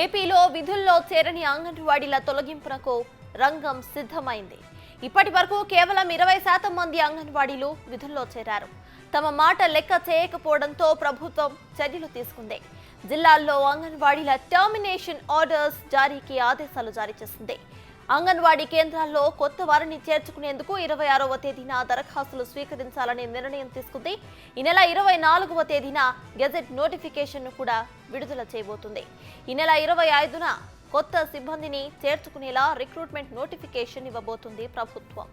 ఏపీలో విధుల్లో చేరని అంగన్వాడీల తొలగింపునకు రంగం సిద్ధమైంది. ఇప్పటి వరకు కేవలం 20% మంది అంగన్వాడీలు విధుల్లో చేరారు. తమ మాట లెక్క చేయకపోవడంతో ప్రభుత్వం చర్యలు తీసుకుంది. జిల్లాల్లో అంగన్వాడీల టర్మినేషన్ ఆర్డర్స్ జారీకి ఆదేశాలు జారీ చేసింది. అంగన్వాడీ కేంద్రాల్లో కొత్త వారిని చేర్చుకునేందుకు 26వ తేదీన దరఖాస్తులు స్వీకరించాలనే నిర్ణయం తీసుకుంది. ఈ నెల 24వ తేదీన గెజెట్ నోటిఫికేషన్ కూడా విడుదల చేయబోతుంది. ఈ నెల 25న కొత్త సిబ్బందిని చేర్చుకునేలా రిక్రూట్మెంట్ నోటిఫికేషన్ ఇవ్వబోతుంది ప్రభుత్వం.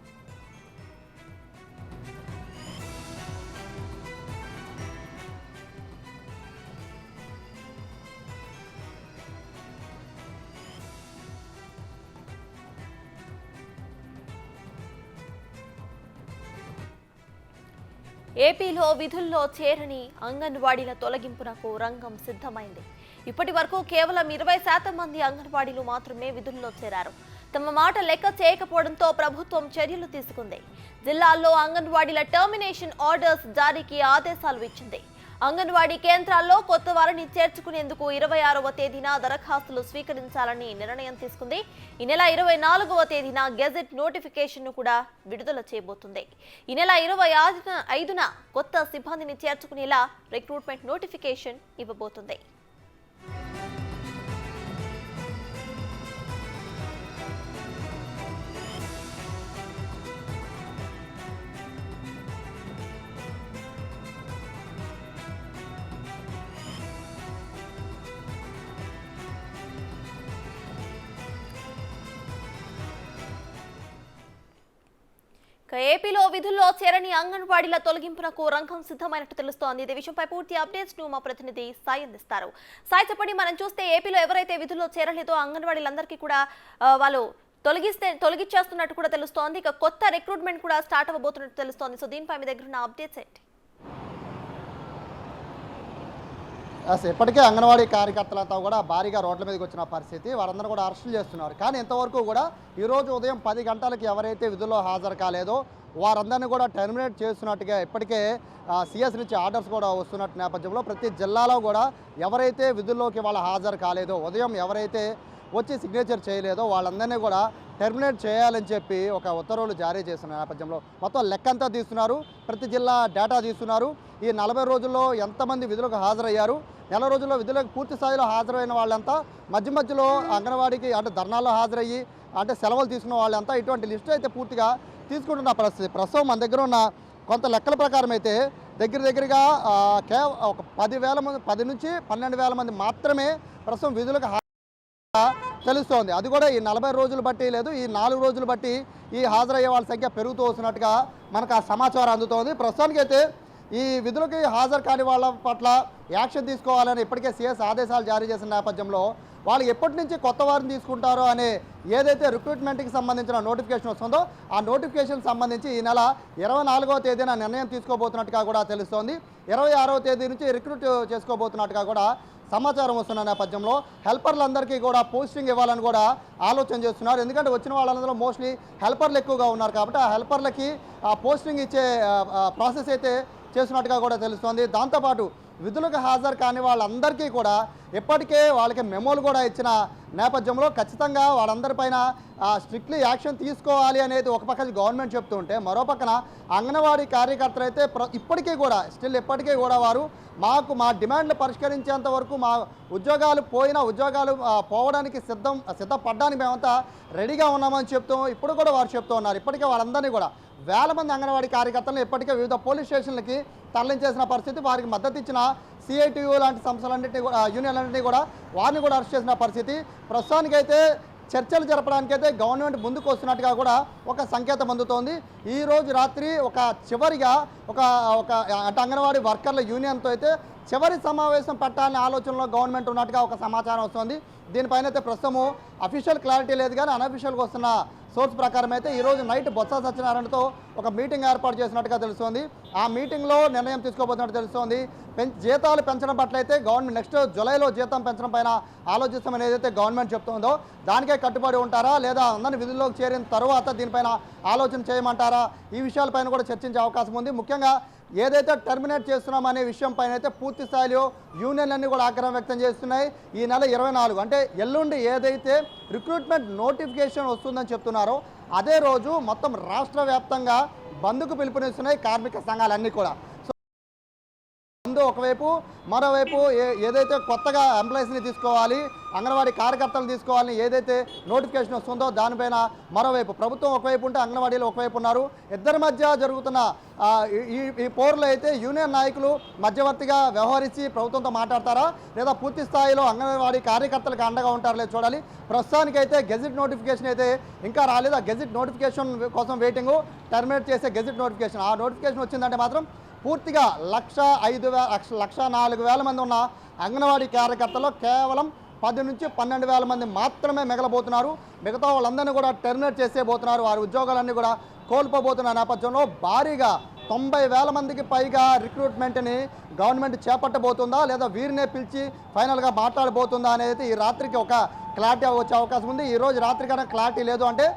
ఏపీలో విధుల్లో చేరని అంగన్వాడీల తొలగింపునకు రంగం సిద్ధమైంది. ఇప్పటి వరకు కేవలం 20% మంది అంగన్వాడీలు మాత్రమే విధుల్లో చేరారు. తమ మాట లెక్క చేయకపోవడంతో ప్రభుత్వం చర్యలు తీసుకుంది. జిల్లాల్లో అంగన్వాడీల టర్మినేషన్ ఆర్డర్స్ జారీకి ఆదేశాలు ఇచ్చింది. అంగన్వాడీ కేంద్రాల్లో కొత్త వారిని చేర్చుకునేందుకు 26వ తేదీన దరఖాస్తులు స్వీకరించాలని నిర్ణయం తీసుకుంది. ఈ నెల 24వ తేదీన గెజెట్ నోటిఫికేషన్ కూడా విడుదల చేయబోతుంది. ఈ నెల 25న కొత్త సిబ్బందిని చేర్చుకునేలా రిక్రూట్మెంట్ నోటిఫికేషన్ ఇవ్వబోతుంది. ఏపీలో విధుల్లో చేరని అంగన్వాడీల తొలగింపునకు రంగం సిద్ధమైనట్టు తెలుస్తోంది. ఇదే విషయంపై పూర్తి అప్డేట్స్ ను మా ప్రతినిధి సాయి అందిస్తారు. సాయి, చెప్పండి, మనం చూస్తే ఏపీలో ఎవరైతే విధుల్లో చేరలేదో అంగన్వాడీలందరికీ కూడా వాళ్ళు తొలగించేస్తున్నట్టు కూడా తెలుస్తోంది. ఇక కొత్త రిక్రూట్మెంట్ కూడా స్టార్ట్ అవ్వబోతున్నట్టు తెలుస్తోంది. సో దీనిపై మీ దగ్గర ఉన్న అప్డేట్స్ ఏంటి? ఇప్పటికే అంగన్వాడీ కార్యకర్తలతో కూడా భారీగా రోడ్ల మీదకి వచ్చిన పరిస్థితి, వారందరూ కూడా అరెస్టులు చేస్తున్నారు. కానీ ఇంతవరకు కూడా ఈరోజు ఉదయం 10 గంటలకి ఎవరైతే విధుల్లో హాజరు కాలేదో వారందరినీ కూడా టెర్మినేట్ చేస్తున్నట్టుగా ఇప్పటికే సిఎస్ నుంచి ఆర్డర్స్ కూడా వస్తున్నట్టు నేపథ్యంలో ప్రతి జిల్లాలో కూడా ఎవరైతే విధుల్లోకి వాళ్ళ హాజరు కాలేదో, ఉదయం ఎవరైతే వచ్చి సిగ్నేచర్ చేయలేదో వాళ్ళందరినీ కూడా టెర్మినేట్ చేయాలని చెప్పి ఒక ఉత్తర్వులు జారీ చేస్తున్న నేపథ్యంలో మొత్తం లెక్కంతా తీస్తున్నారు. ప్రతి జిల్లా డేటా తీస్తున్నారు. ఈ 40 రోజుల్లో ఎంతమంది విధులకు హాజరయ్యారు, నెల రోజుల్లో విధులకు పూర్తి స్థాయిలో హాజరైన వాళ్ళంతా, మధ్యలో అంగన్వాడీకి అంటే ధర్నాల్లో హాజరయ్యి అంటే సెలవులు తీసుకున్న వాళ్ళంతా, ఇటువంటి లిస్టు అయితే పూర్తిగా తీసుకుంటున్న పరిస్థితి. ప్రస్తుతం మన దగ్గర ఉన్న కొంత లెక్కల ప్రకారం అయితే దగ్గరగా ఒక 10 నుంచి 12,000 మంది మాత్రమే ప్రస్తుతం విధులకు తెలుస్తోంది. అది కూడా ఈ 40 రోజులు బట్టి లేదు, ఈ 4 రోజులు బట్టి ఈ హాజరయ్యే వాళ్ళ సంఖ్య పెరుగుతూ వస్తున్నట్టుగా మనకు ఆ సమాచారం అందుతోంది. ప్రస్తుతానికైతే ఈ విధులకి హాజరు కాని వాళ్ళ పట్ల యాక్షన్ తీసుకోవాలని ఇప్పటికే సిఎస్ ఆదేశాలు జారీ చేసిన నేపథ్యంలో వాళ్ళు ఎప్పటి నుంచి కొత్త వారిని తీసుకుంటారో అనే ఏదైతే రిక్రూట్మెంట్కి సంబంధించిన నోటిఫికేషన్ వస్తుందో ఆ నోటిఫికేషన్ సంబంధించి ఈ నెల 24వ తేదీన నిర్ణయం తీసుకోబోతున్నట్టుగా కూడా తెలుస్తోంది. 26వ తేదీ నుంచి రిక్రూట్ చేసుకోబోతున్నట్టుగా కూడా సమాచారం వస్తున్న నేపథ్యంలో హెల్పర్లందరికీ కూడా పోస్టింగ్ ఇవ్వాలని కూడా ఆలోచన చేస్తున్నారు. ఎందుకంటే వచ్చిన వాళ్ళందరూ మోస్ట్లీ హెల్పర్లు ఎక్కువగా ఉన్నారు కాబట్టి ఆ హెల్పర్లకి పోస్టింగ్ ఇచ్చే ప్రాసెస్ అయితే చేస్తున్నట్టుగా కూడా తెలుస్తోంది. దాంతోపాటు విధులకు హాజరు కాని వాళ్ళందరికీ కూడా ఇప్పటికే వాళ్ళకి మెమోలు కూడా ఇచ్చిన నేపథ్యంలో ఖచ్చితంగా వాళ్ళందరిపైన స్ట్రిక్ట్లీ యాక్షన్ తీసుకోవాలి అనేది ఒక పక్క గవర్నమెంట్ చెప్తూ ఉంటే, మరో పక్కన అంగన్వాడీ కార్యకర్తలు అయితే ఇప్పటికీ కూడా వారు మా డిమాండ్లు పరిష్కరించేంత వరకు మా ఉద్యోగాలు పోవడానికి సిద్ధపడడానికి మేమంతా రెడీగా ఉన్నామని ఇప్పుడు కూడా వారు చెప్తూ ఉన్నారు. ఇప్పటికే వాళ్ళందరినీ కూడా వేల మంది అంగన్వాడీ కార్యకర్తలను ఇప్పటికే వివిధ పోలీస్ స్టేషన్లకి తరలించేసిన పరిస్థితి, వారికి మద్దతు ఇచ్చిన సిఐటియు లాంటి సంస్థలన్నింటినీ కూడా యూనియన్లన్నింటినీ కూడా వారిని కూడా అరెస్ట్ చేసిన పరిస్థితి. ప్రస్తుతానికైతే చర్చలు జరపడానికైతే గవర్నమెంట్ ముందుకు వస్తున్నట్టుగా కూడా ఒక సంకేతం అందుతోంది. ఈరోజు రాత్రి చివరిగా అంటే అంగన్వాడీ వర్కర్ల యూనియన్తో అయితే చివరి సమావేశం పెట్టాలనే ఆలోచనలో గవర్నమెంట్ ఉన్నట్టుగా ఒక సమాచారం వస్తుంది. దీనిపైన అయితే ప్రస్తుతము అఫీషియల్ క్లారిటీ లేదు, కానీ అనఫీషియల్గా వస్తున్న సోర్స్ ప్రకారం అయితే ఈరోజు నైట్ బొత్స సత్యనారాయణతో ఒక మీటింగ్ ఏర్పాటు చేసినట్టుగా తెలుస్తోంది. ఆ మీటింగ్లో నిర్ణయం తీసుకోబోతున్నట్టు తెలుస్తోంది. జీతాలు పెంచడం పట్ల అయితే గవర్నమెంట్ నెక్స్ట్ జూలైలో జీతం పెంచడం పైన ఆలోచిస్తామని ఏదైతే గవర్నమెంట్ చెప్తుందో దానికే కట్టుబడి ఉంటారా, లేదా అందరిని విధుల్లోకి చేరిన తర్వాత దీనిపైన ఆలోచన చేయమంటారా, ఈ విషయాలపైన కూడా చర్చించే అవకాశం ఉంది. ముఖ్యంగా ఏదైతే టర్మినేట్ చేస్తున్నామనే విషయం పైన అయితే పూర్తి స్థాయిలో యూనియన్లన్నీ కూడా ఆగ్రహం వ్యక్తం చేస్తున్నాయి. ఈ నెల 24 అంటే ఎల్లుండి ఏదైతే రిక్రూట్మెంట్ నోటిఫికేషన్ వస్తుందని చెప్తున్నారో అదే రోజు మొత్తం రాష్ట్ర వ్యాప్తంగా బంద్కు పిలుపునిస్తున్నాయి కార్మిక సంఘాలన్నీ కూడా. ఒకవైపు మరోవైపు ఏదైతే కొత్తగా ఎంప్లాయీస్ని తీసుకోవాలి, అంగన్వాడీ కార్యకర్తలు తీసుకోవాలని ఏదైతే నోటిఫికేషన్ వస్తుందో దానిపైన మరోవైపు ప్రభుత్వం ఒకవైపు ఉంటే అంగన్వాడీలు ఒకవైపు ఉన్నారు. ఇద్దరి మధ్య జరుగుతున్న ఈ పోరులో అయితే యూనియన్ నాయకులు మధ్యవర్తిగా వ్యవహరించి ప్రభుత్వంతో మాట్లాడతారా లేదా పూర్తి స్థాయిలో అంగన్వాడీ కార్యకర్తలకు అండగా ఉంటారో లేదు చూడాలి. ప్రస్తుతానికైతే గెజిట్ నోటిఫికేషన్ అయితే ఇంకా రాలేదు. ఆ గెజిట్ నోటిఫికేషన్ కోసం వెయిటింగ్, టర్మినేట్ చేసే గెజిట్ నోటిఫికేషన్. ఆ నోటిఫికేషన్ వచ్చిందంటే మాత్రం పూర్తిగా 1,04,000 మంది ఉన్న అంగన్వాడీ కార్యకర్తలు కేవలం 10 నుంచి 12,000 మంది మాత్రమే మిగలబోతున్నారు. మిగతా వాళ్ళందరినీ కూడా టెర్మినేట్ చేసేబోతున్నారు. వారి ఉద్యోగాలన్నీ కూడా కోల్పోబోతున్న నేపథ్యంలో భారీగా 90,000 మందికి పైగా రిక్రూట్మెంట్ని గవర్నమెంట్ చేపట్టబోతుందా లేదా వీరినే పిలిచి ఫైనల్గా మాట్లాడబోతుందా అనేది ఈ రాత్రికి ఒక క్లారిటీ వచ్చే అవకాశం ఉంది. ఈరోజు రాత్రి కన్నా క్లారిటీ లేదు అంటే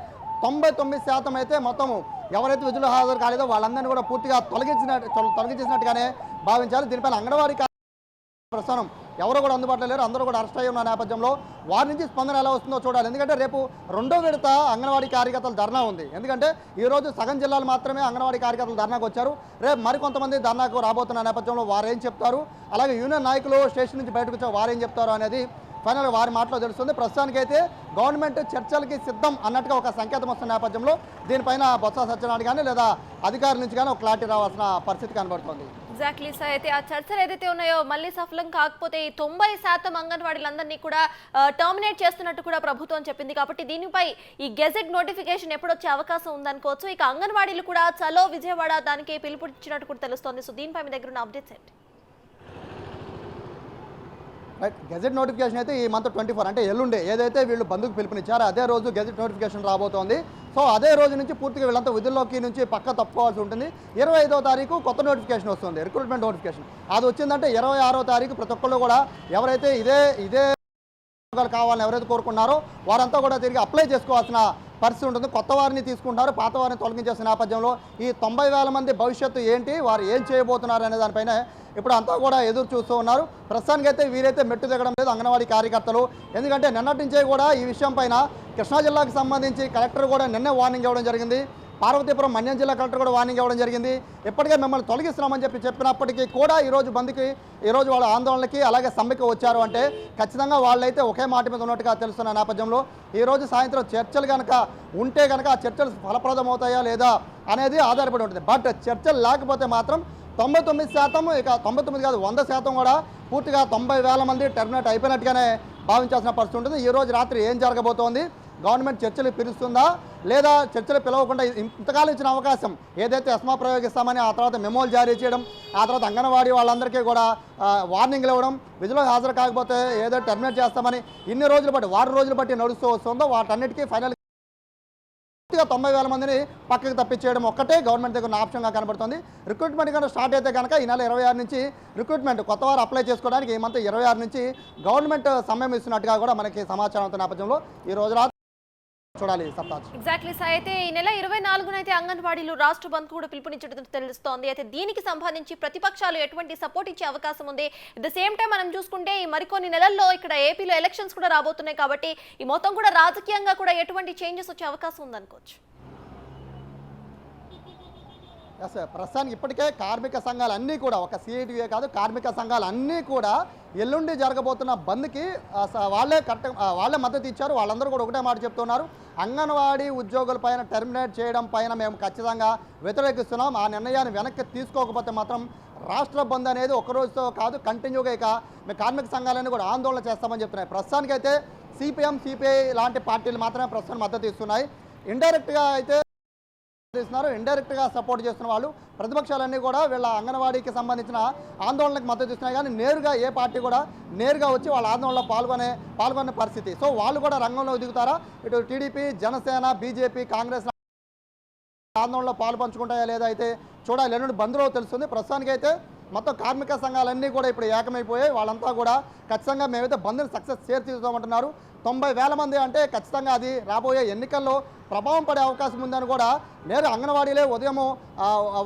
99% అయితే మొత్తము ఎవరైతే విధులు హాజరు కాలేదో వాళ్ళందరినీ కూడా పూర్తిగా తొలగించేసినట్టుగానే భావించాలి. దీనిపైన అంగన్వాడీ ప్రస్తుతం ఎవరు కూడా అందుబాటులో లేరు. అందరూ కూడా అరెస్ట్ అయ్యి ఉన్న నేపథ్యంలో వారి నుంచి స్పందన ఎలా వస్తుందో చూడాలి. ఎందుకంటే రేపు 2వ విడత అంగన్వాడీ కార్యకర్తలు ధర్నా ఉంది. ఎందుకంటే ఈరోజు సగం జిల్లాలు మాత్రమే అంగన్వాడీ కార్యకర్తలు ధర్నాకు వచ్చారు. రేపు మరికొంతమంది ధర్నాకు రాబోతున్న నేపథ్యంలో వారేం చెప్తారు, అలాగే యూనియన్ నాయకులు స్టేషన్ నుంచి బయటకు వచ్చారు వారేం చెప్తారు అనేది ఫైనల్ వారి మాటలో తెలుస్తుంది. ప్రస్తుతానికైతే గవర్నమెంట్ చర్చలకి సిద్ధం అన్నట్టుగా ఒక సంకేతం వస్తున్న నేపథ్యంలో దీనిపైన బొత్స సత్యనారాయణ కానీ లేదా అధికారుల నుంచి కానీ ఒక క్లారిటీ రావాల్సిన పరిస్థితి కనబడుతుంది. Exactly sir. అయితే ఆ చర్చలు ఏదైతే ఉన్నాయో మళ్ళీ సఫలం కాకపోతే ఈ 90% అంగన్వాడీలందరినీ కూడా టర్మినేట్ చేస్తున్నట్టు కూడా ప్రభుత్వం చెప్పింది. కాబట్టి దీనిపై ఈ గెజెట్ నోటిఫికేషన్ ఎప్పుడు వచ్చే అవకాశం ఉందనుకోవచ్చు. ఇక అంగన్వాడీలు కూడా చలో విజయవాడ దానికి పిలుపునిచ్చినట్టు కూడా తెలుస్తోంది. సో దీనిపై మీ దగ్గర ఉన్న అప్డేట్స్ ఏంటి? రైట్, గెజెట్ నోటిఫికేషన్ అయితే ఈ మంత్ 24 అంటే ఎల్లుండే ఏదైతే వీళ్ళు బంధుకు పిలుపునిచ్చారో అదే రోజు గెజెట్ నోటిఫికేషన్ రాబోతోంది. సో అదే రోజు నుంచి పూర్తిగా వీళ్ళంతా విధుల్లోకి నుంచి పక్క తప్పుకోవాల్సి ఉంటుంది. 25వ తారీఖు కొత్త నోటిఫికేషన్ వస్తుంది, రిక్రూట్మెంట్ నోటిఫికేషన్. అది వచ్చిందంటే 26వ తారీఖు ప్రతి ఒక్కళ్ళు కూడా ఎవరైతే ఇదే కావాలని ఎవరైతే కోరుకున్నారో వారంతా కూడా తిరిగి అప్లై చేసుకోవాల్సిన పరిస్థితి ఉంటుంది. కొత్త వారిని తీసుకుంటారు, పాత వారిని తొలగించేసిన నేపథ్యంలో ఈ 90,000 మంది భవిష్యత్తు ఏంటి, వారు ఏం చేయబోతున్నారు అనే దానిపైన ఇప్పుడు అంతా కూడా ఎదురు చూస్తూ ఉన్నారు. ప్రస్తుతానికైతే వీరైతే మెట్టు దిగడం లేదు అంగన్వాడీ కార్యకర్తలు. ఎందుకంటే నిన్నటి నుంచే కూడా ఈ విషయం పైన కృష్ణా జిల్లాకు సంబంధించి కలెక్టర్ కూడా నిన్నే వార్నింగ్ ఇవ్వడం జరిగింది. పార్వతీపురం మన్యం జిల్లా కలెక్టర్ కూడా వార్నింగ్ ఇవ్వడం జరిగింది. ఇప్పటికే మిమ్మల్ని తొలగిస్తున్నామని చెప్పినప్పటికీ కూడా ఈరోజు వాళ్ళ ఆందోళనకి అలాగే సమ్మెకి వచ్చారు అంటే ఖచ్చితంగా వాళ్ళైతే ఒకే మాట మీద ఉన్నట్టుగా తెలుస్తున్న నేపథ్యంలో ఈరోజు సాయంత్రం చర్చలు కనుక ఉంటే కనుక ఆ చర్చలు ఫలప్రదం అవుతాయా లేదా అనేది ఆధారపడి ఉంటుంది. బట్ చర్చలు లేకపోతే మాత్రం 99%, ఇక 99 కాదు 100% కూడా పూర్తిగా 90,000 మంది టెర్మినేట్ అయిపోయినట్టుగానే భావించాల్సిన పరిస్థితి ఉంటుంది. ఈరోజు రాత్రి ఏం జరగబోతోంది, గవర్నమెంట్ చర్చలు పిలుస్తుందా లేదా చర్చలు పిలవకుండా ఇంతకాలం ఇచ్చిన అవకాశం ఏదైతే ఎస్మా ప్రయోగిస్తామని ఆ తర్వాత మెమోలు జారీ చేయడం, ఆ తర్వాత అంగన్వాడీ వాళ్ళందరికీ కూడా వార్నింగ్లు ఇవ్వడం, విధులో హాజరు కాకపోతే ఏదో టెర్మినేట్ చేస్తామని ఇన్ని రోజులు బట్టి 6 రోజులు బట్టి నడుస్తూ వస్తుందో వాటన్నిటికీ ఫైనల్ 90,000 మందిని పక్కకి తప్పించేయడం ఒక్కటే గవర్నమెంట్ దగ్గర ఉన్న ఆప్షన్గా కనబడుతుంది. రిక్రూట్మెంట్ కనుక స్టార్ట్ అయితే కనుక ఈ నెల 26 నుంచి రిక్రూట్మెంట్ కొత్తవారు అప్లై చేసుకోవడానికి ఈ మంత్ 26 నుంచి గవర్నమెంట్ సమయం ఇస్తున్నట్టుగా కూడా మనకి సమాచారం ఉన్న నేపథ్యంలో ఈ రోజు రాత్రి చూడాలి. సప్తాజ్ ఎగ్జాక్ట్లీ సార్. అయితే ఈ నెల 24న అయితే అంగన్వాడీలు రాష్ట్ర బంద్ కూడా పిలుపునిచ్చడం తెలుస్తోంది. అయితే దీనికి సంబంధించి ప్రతిపక్షాలు ఎటువంటి సపోర్ట్ ఇచ్చే అవకాశం ఉంది? అట్ ద సేమ్ టైం మనం చూసుకుంటే ఈ మరికొన్ని నెలల్లో ఇక్కడ ఏపీలో ఎలక్షన్స్ కూడా రాబోతున్నాయి కాబట్టి ఈ మొత్తం కూడా రాజకీయంగా కూడా ఎటువంటి చేంజెస్ వచ్చే అవకాశం ఉందనుకోవచ్చు. ప్రస్తుతానికి ఇప్పటికే కార్మిక సంఘాలు అన్నీ కూడా ఒక సిఐటివే కాదు కార్మిక సంఘాలు అన్నీ కూడా ఎల్లుండి జరగబోతున్న బంద్కి వాళ్ళే మద్దతు ఇచ్చారు. వాళ్ళందరూ కూడా ఒకటే మాట చెప్తున్నారు, అంగన్వాడీ ఉద్యోగుల పైన టెర్మినేట్ చేయడం పైన మేము ఖచ్చితంగా వ్యతిరేకిస్తున్నాం. ఆ నిర్ణయాన్ని వెనక్కి తీసుకోకపోతే మాత్రం రాష్ట్ర బంద్ అనేది ఒక రోజుతో కాదు కంటిన్యూగా ఇక మేము కార్మిక సంఘాలన్నీ కూడా ఆందోళన చేస్తామని చెప్తున్నాయి. ప్రస్తుతానికైతే సిపిఎం సిపిఐ లాంటి పార్టీలు మాత్రమే ప్రస్తుతం మద్దతు ఇస్తున్నాయి. ఇండైరెక్ట్గా అయితే ఇండైరెక్ట్గా సపోర్ట్ చేస్తున్న వాళ్ళు ప్రతిపక్షాలన్నీ కూడా వీళ్ళ అంగన్వాడీకి సంబంధించిన ఆందోళనకు మద్దతు ఇస్తున్నాయి. కానీ నేరుగా ఏ పార్టీ కూడా నేరుగా వచ్చి వాళ్ళ ఆందోళనలో పాల్గొనే పరిస్థితి. సో వాళ్ళు కూడా రంగంలో దిగుతారా? ఇటు టీడీపీ, జనసేన, బీజేపీ, కాంగ్రెస్ ఆందోళనలో పాలు పంచుకుంటాయా లేదా అయితే చూడాలి. ఎల్లుండి బంద్లో తెలుస్తుంది. ప్రస్తుతానికైతే మొత్తం కార్మిక సంఘాలన్నీ కూడా ఇప్పుడు ఏకమైపోయాయి. వాళ్ళంతా కూడా ఖచ్చితంగా మేమైతే బంద్ని సక్సెస్ చేరుతామంటున్నారు. 90,000 మంది అంటే ఖచ్చితంగా అది రాబోయే ఎన్నికల్లో ప్రభావం పడే అవకాశం ఉందని కూడా నేరు అంగన్వాడీలే ఉదయము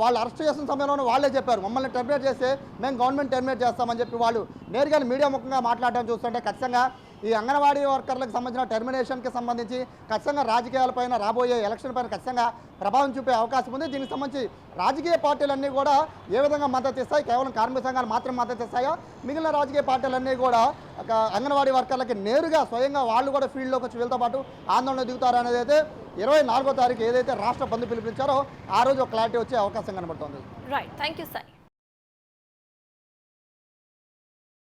వాళ్ళు అరెస్ట్ చేసిన సమయంలోనే వాళ్ళే చెప్పారు, మమ్మల్ని టెర్మినేట్ చేస్తే మేము గవర్నమెంట్ టెర్మినేట్ చేస్తామని చెప్పి వాళ్ళు నేరుగా మీడియా ముఖంగా మాట్లాడడం చూస్తుంటే ఖచ్చితంగా ఈ అంగన్వాడీ వర్కర్లకు సంబంధించిన టెర్మినేషన్కి సంబంధించి ఖచ్చితంగా రాజకీయాలపైన రాబోయే ఎలక్షన్ పైన ఖచ్చితంగా ప్రభావం చూపే అవకాశం ఉంది. దీనికి సంబంధించి రాజకీయ పార్టీలన్నీ కూడా ఏ విధంగా మద్దతు ఇస్తాయి, కేవలం కార్మిక సంఘాలు మాత్రం మద్దతు ఇస్తాయో, మిగిలిన రాజకీయ పార్టీలన్నీ కూడా అంగన్వాడీ వర్కర్లకి నేరుగా స్వయంగా వాళ్ళు కూడా ఫీల్డ్లోకి వచ్చి వీళ్ళతో పాటు ఆందోళన దిగుతారు అనేది అయితే 24వ తారీఖు ఏదైతే రాష్ట్ర బంద్ పిలుపునిచ్చారో ఆ రోజు ఒక క్లారిటీ వచ్చే అవకాశం కనబడుతుంది. Right, thank you Sai.